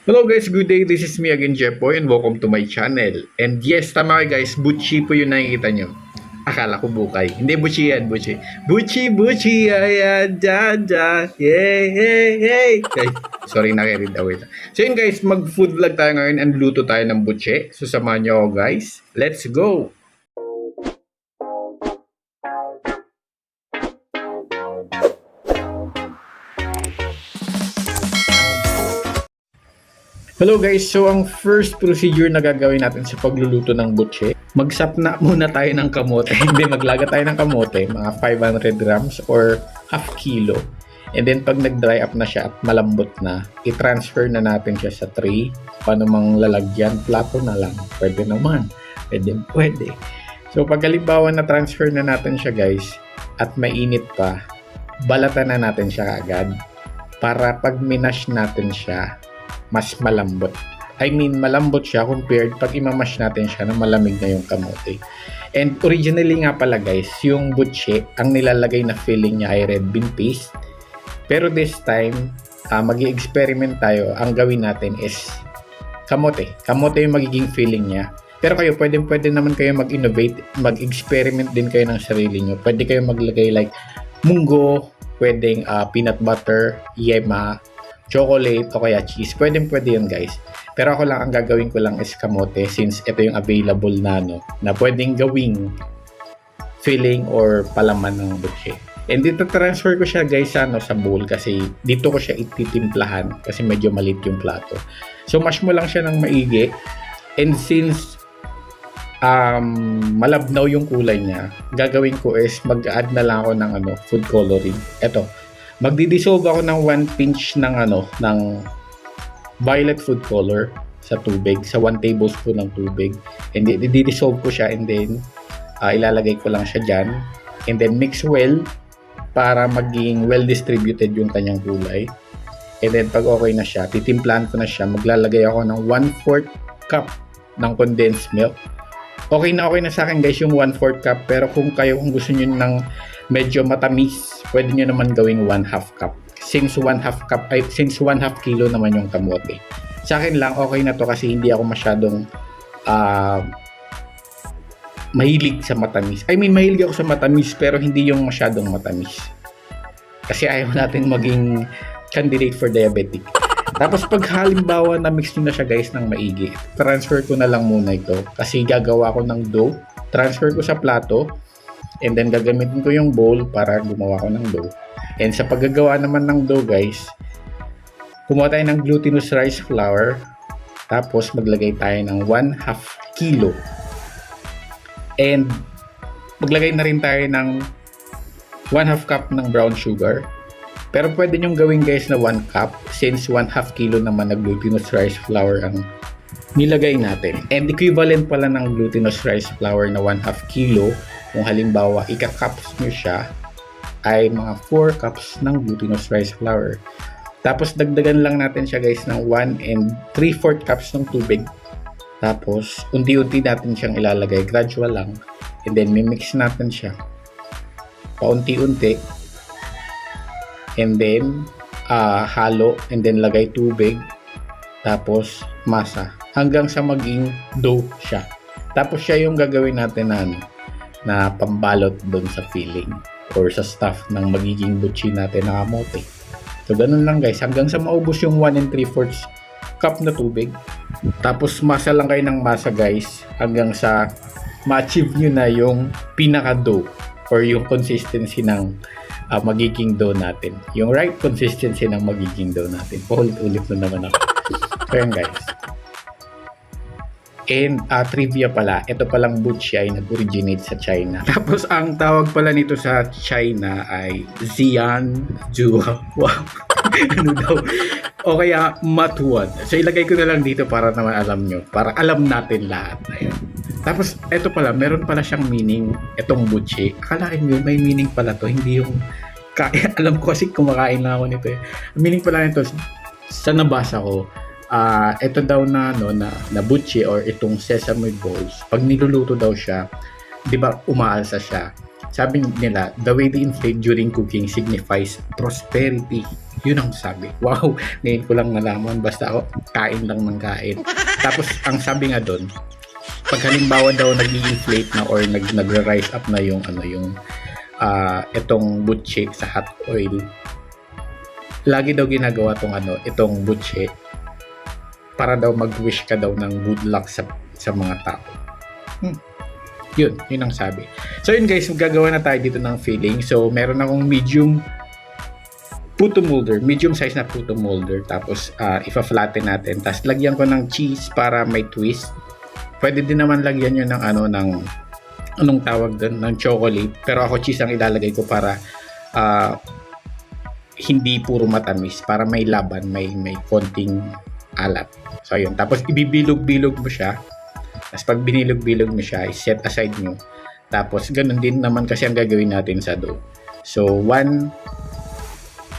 Hello guys, good day. This is me again, Jeppo, and welcome to my channel. And yes, tama kayo guys, butchi po yung nakikita nyo. Akala ko bukay. Hindi, butchi yan, butchi. Butchi, butchi, ayan, dyan, dyan. Yay, hey, hey. Guys, sorry, nakirid away. So yun guys, mag-food vlog tayo ngayon and luto tayo ng butchi. So samahan nyo ako guys. Let's go! Hello guys, so ang first procedure na gagawin natin sa pagluluto ng butche, magsapna muna tayo ng kamote. Hindi, maglaga tayo ng kamote, mga 500 grams or half kilo. And then pag nag-dry up na siya at malambot na, i-transfer na natin siya sa tray. Paano mang lalagyan? Plato na lang. Pwede naman. Pwede. So pag halimbawa na transfer na natin siya guys, at mainit pa, balatan na natin siya agad. Para pag minash natin siya, mas malambot. I mean, malambot siya compared pag imamash natin siya na malamig na yung kamote. And originally nga pala guys, yung butche, ang nilalagay na filling niya ay red bean paste. Pero this time, mag-i-experiment tayo. Ang gawin natin is kamote. Kamote yung magiging filling niya. Pero kayo, pwede naman kayo mag-innovate, mag-experiment din kayo ng sarili nyo. Pwede kayo maglagay like munggo, pwedeng peanut butter, yema, chocolate o kaya cheese. Pwede yun guys. Pero ako lang, ang gagawin ko lang is kamote since ito yung available na na pwedeng gawing filling or palaman ng butche. And dito transfer ko siya guys sa bowl kasi dito ko siya ititimplahan kasi medyo maliit yung plato. So mash mo lang siya ng maigi. And since malabnaw yung kulay niya, gagawin ko is mag-add na lang ako ng food coloring. Ito, magdi-dissolve ako ng 1 pinch ng ng violet food color sa tubig, sa 1 tablespoon ng tubig. And then i-dissolve ko siya and then ilalagay ko lang siya diyan. And then mix well para maging well distributed yung kanyang kulay. And then pag okay na siya, titimplahan ko na siya. Maglalagay ako ng 1/4 cup ng condensed milk. Okay na sa akin guys yung 1/4 cup, pero kung gusto niyo ng medyo matamis, pwede nyo naman gawing 1/2 cup. Since 1/2 kilo naman yung kamote. Sa akin lang, okay na to kasi hindi ako masyadong mahilig sa matamis. I mean, mahilig ako sa matamis pero hindi yung masyadong matamis. Kasi ayaw natin maging candidate for diabetic. Tapos pag halimbawa na mix nyo na siya guys ng maigi, transfer ko na lang muna ito kasi gagawa ko ng dough. Transfer ko sa plato. And then gagamitin ko yung bowl para gumawa ko ng dough. And sa paggagawa naman ng dough guys, kumuha tayo ng glutinous rice flour. Tapos maglagay tayo ng 1/2 kilo. And maglagay na rin tayo ng 1/2 cup ng brown sugar. Pero pwede nyong gawin guys na 1 cup since 1/2 kilo naman na glutinous rice flour ang nilagay natin. And equivalent pala ng glutinous rice flour na 1/2 kilo, kung halimbawa ika-cups nyo siya, ay mga 4 cups ng glutinous rice flour. Tapos dagdagan lang natin siya guys ng 1 3/4 cups ng tubig. Tapos unti-unti natin siyang ilalagay, gradual lang. And then mimix natin siya paunti-unti. And then halo, and then lagay tubig. Tapos masa hanggang sa maging dough siya. Tapos siya yung gagawin natin na pambalot doon sa filling or sa stuff ng magiging butchi natin na kamote. So ganun lang guys, hanggang sa maubos yung 1 3/4 cup na tubig. Tapos masa lang kayo ng masa guys hanggang sa ma-achieve nyo na yung pinaka dough or yung consistency ng magiging dough natin. Yung right consistency ng magiging dough natin. Paulit-ulit na naman ako. So yan guys. And trivia pala, ito palang butchi ay nag-originate sa China. Tapos ang tawag pala nito sa China ay Xian Jua. Wow. Ano daw? O kaya Matuan. So ilagay ko na lang dito para naman alam nyo. Para alam natin lahat. Ayun. Tapos ito pala, meron pala siyang meaning itong butchi. Akalain nyo, may meaning pala to. Hindi yung alam ko kasi kumakain lang ako nito eh. Meaning pala nito, sa nabasa ko, ito daw na butchi or itong sesame balls, pag niluluto daw siya, di ba umaalsa siya. Sabi nila, the way they inflate during cooking signifies prosperity. Yun ang sabi. Wow, ngayon ko lang nalaman. Basta ako, kain lang ng kain. Tapos, ang sabi nga doon, pag halimbawa daw nag-inflate na or nag-rise up na yung itong butche sa hot oil, lagi daw ginagawa itong butche para daw mag-wish ka daw ng good luck sa mga tao. Yun ang sabi. So yun guys, gagawa na tayo dito ng filling. So meron akong medium size na puto molder. Tapos ifa-flatten natin. Tapos lagyan ko ng cheese para may twist. Pwede din naman lagyan nyo ng anong tawag doon, ng chocolate. Pero ako cheese ang ilalagay ko para hindi puro matamis, para may laban, may konting alat. So ayun, tapos ibibilog-bilog mo siya. Tapos pag binilog-bilog mo siya, set aside nyo. Tapos ganun din naman kasi ang gagawin natin sa dough. So 1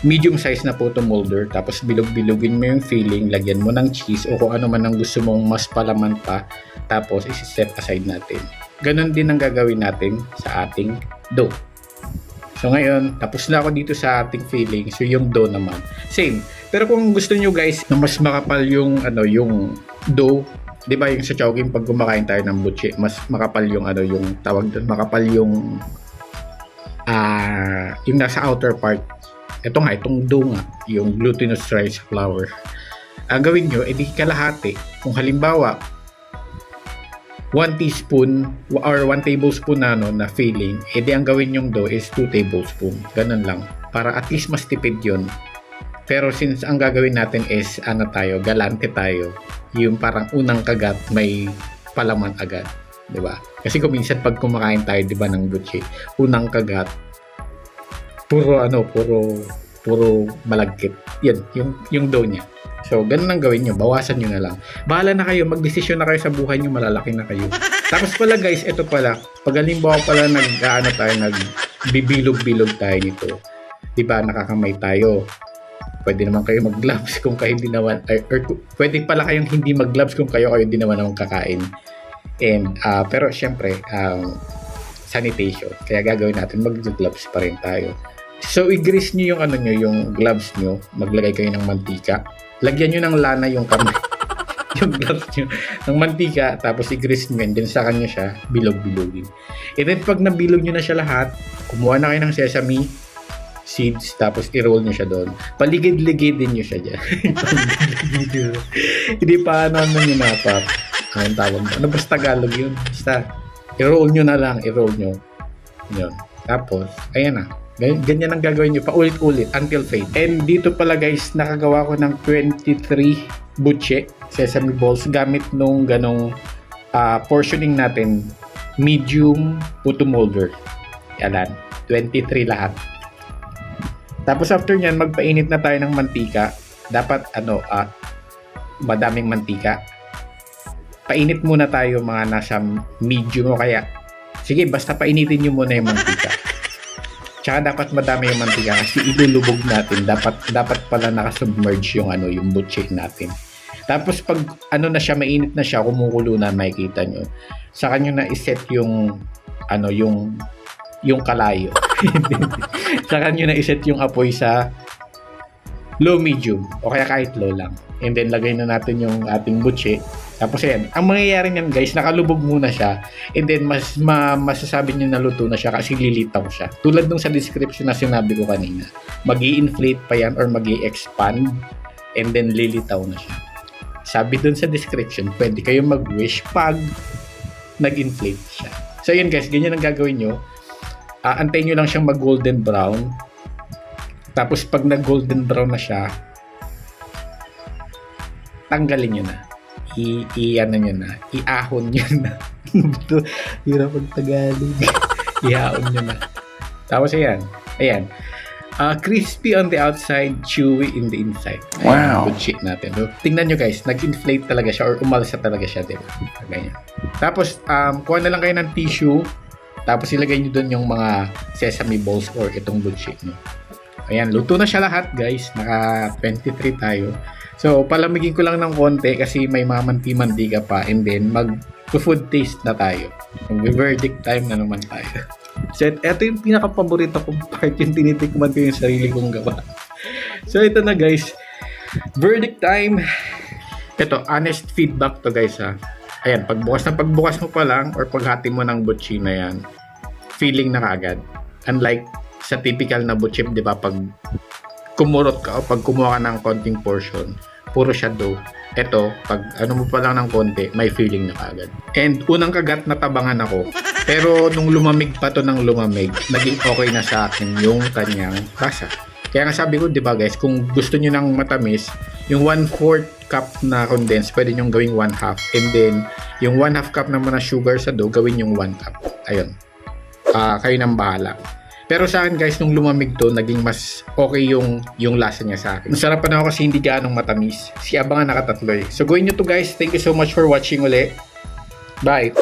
medium size na puto molder, tapos bilog-bilogin mo yung filling, lagyan mo ng cheese o kung ano man ang gusto mong mas palaman pa, tapos isi-set aside natin. Ganun din ang gagawin natin sa ating dough. So ngayon, tapos na ako dito sa ating filling. So yung dough naman, same. Pero kung gusto nyo guys na mas makapal yung dough, 'di ba yung sa Chowking pag kumakain tayo ng butche, mas makapal yung yung tawag doon, makapal yung nasa outer part. Itong dough nga, yung glutinous rice flour. Ang gawin nyo, edi kalahati. Kung halimbawa 1 teaspoon or 1 tablespoon na filling, edi ang gawin yung dough is 2 tablespoon. Ganun lang. Para at least mas tipid yun. Pero since ang gagawin natin is galante tayo, yung parang unang kagat may palaman agad, 'di ba? Kasi kung minsan pag kumakain tayo, 'di ba, ng butche, unang kagat puro malagkit. Yan, yung dough niya. So, ganun ang gawin nyo. Bawasan nyo na lang. Bahala na kayo. Magdesisyon na kayo sa buhay nyo. Malalaki na kayo. Tapos pala guys, ito pala. Pag halimbawa pala nagbibilog-bilog tayo nito. Diba, nakakamay tayo. Pwede naman kayo mag-gloves kung kayo hindi naman, or pwede pala kayong hindi mag-gloves kung kayo hindi naman naman kakain. And, pero syempre, sanitation. Kaya gagawin natin, mag-gloves pa rin tayo. So, i-grease nyo yung gloves nyo. Maglagay kayo ng mantika. Lagyan nyo ng lana yung kamay. Yung gloves nyo ng mantika. Tapos i-grease nyo. And then sa kanya siya, bilog-bilogin. And then pag nabilog nyo na siya lahat, kumuha na kayo ng sesame seeds. Tapos i-roll nyo siya doon. Paligid-ligidin nyo siya dyan. Hindi pa nyo napap. Anong tawag mo? Ano basta Tagalog yun? Basta i-roll nyo na lang. I-roll nyo. Yun. Tapos, ayan na. Ganyan ang gagawin nyo paulit-ulit until fade. And dito pala guys, nakagawa ko ng 23 butche sesame balls gamit nung ganong portioning natin, medium puto molder. Yan, 23 lahat. Tapos after nyan, magpainit na tayo ng mantika. Dapat madaming mantika. Painit muna tayo mga nasa medium o kaya sige, basta painitin nyo muna yung mantika. Tsaka dapat madami yung mantika kasi ilulubog natin. Dapat pala nakasubmerge yung butche natin. Tapos pag na siya, mainit na siya, kumukulo na, makikita nyo. Saka nyo na iset yung kalayo. Saka nyo na iset yung apoy sa low medium o kaya kahit low lang. And then lagay na natin yung ating butche. Tapos ayan, ang mangyayari niyan guys, nakalubog muna siya. And then masasabi niyo na luto na siya kasi lilitaw siya. Tulad nung sa description na sinabi ko kanina. Magi-inflate pa yan or magi-expand and then lilitaw na siya. Sabi dun sa description, pwede kayo mag-wish pag nag-inflate siya. So ayan guys, ganyan ang gagawin nyo. Antayin nyo lang siyang mag-golden brown. Tapos pag nag-golden brown na siya, tanggalin nyo na. Iahon nyo na. Hirap ang Tagalog. Iahon nyo na. Tapos ayan. Crispy on the outside, chewy in the inside. Wow. Good shit natin. So, tingnan nyo guys, nag-inflate talaga siya or umalsa talaga siya, diba? Ganyan. Tapos, kuha na lang kayo ng tissue. Tapos ilagay nyo dun yung mga sesame balls or itong good shit nyo. Ayan, luto na siya lahat guys. Naka 23 tayo. So, palamigin ko lang ng konti kasi may mamanti-mantika pa and then mag-food taste na tayo. Mag-verdict time na naman tayo. So, ito yung pinaka-paborito kong part, yung tinitikman ko yung sarili kong gawa. So ito na guys, verdict time. Ito, honest feedback to guys ha. Ayan, pagbukas mo pa lang or paghati mo ng butchi na yan, feeling na kaagad. Unlike sa typical na butchip, di ba, pag kumurot ka o pag kumuha ka ng konting portion, puro siya dough. Ito, pag ano mo pa lang ng konti, may feeling na kaagad. And unang kagat natabangan ako. Pero nung lumamig pa to ng lumamig, naging okay na sa akin yung kanyang lasa. Kaya nga sabi ko, di ba guys, kung gusto nyo ng matamis, yung 1/4 cup na condensed, pwede nyo gawing 1/2. And then, yung 1/2 cup naman na sugar sa dough, gawin yung 1 cup. Ayun. Kayo nang bahala. Pero sa akin guys, nung lumamig to, naging mas okay yung lasa niya sa akin. Masarap pa na ako kasi hindi gaanong matamis. Si Abangan nakatatlo eh. So gawin nyo to guys. Thank you so much for watching uli. Bye!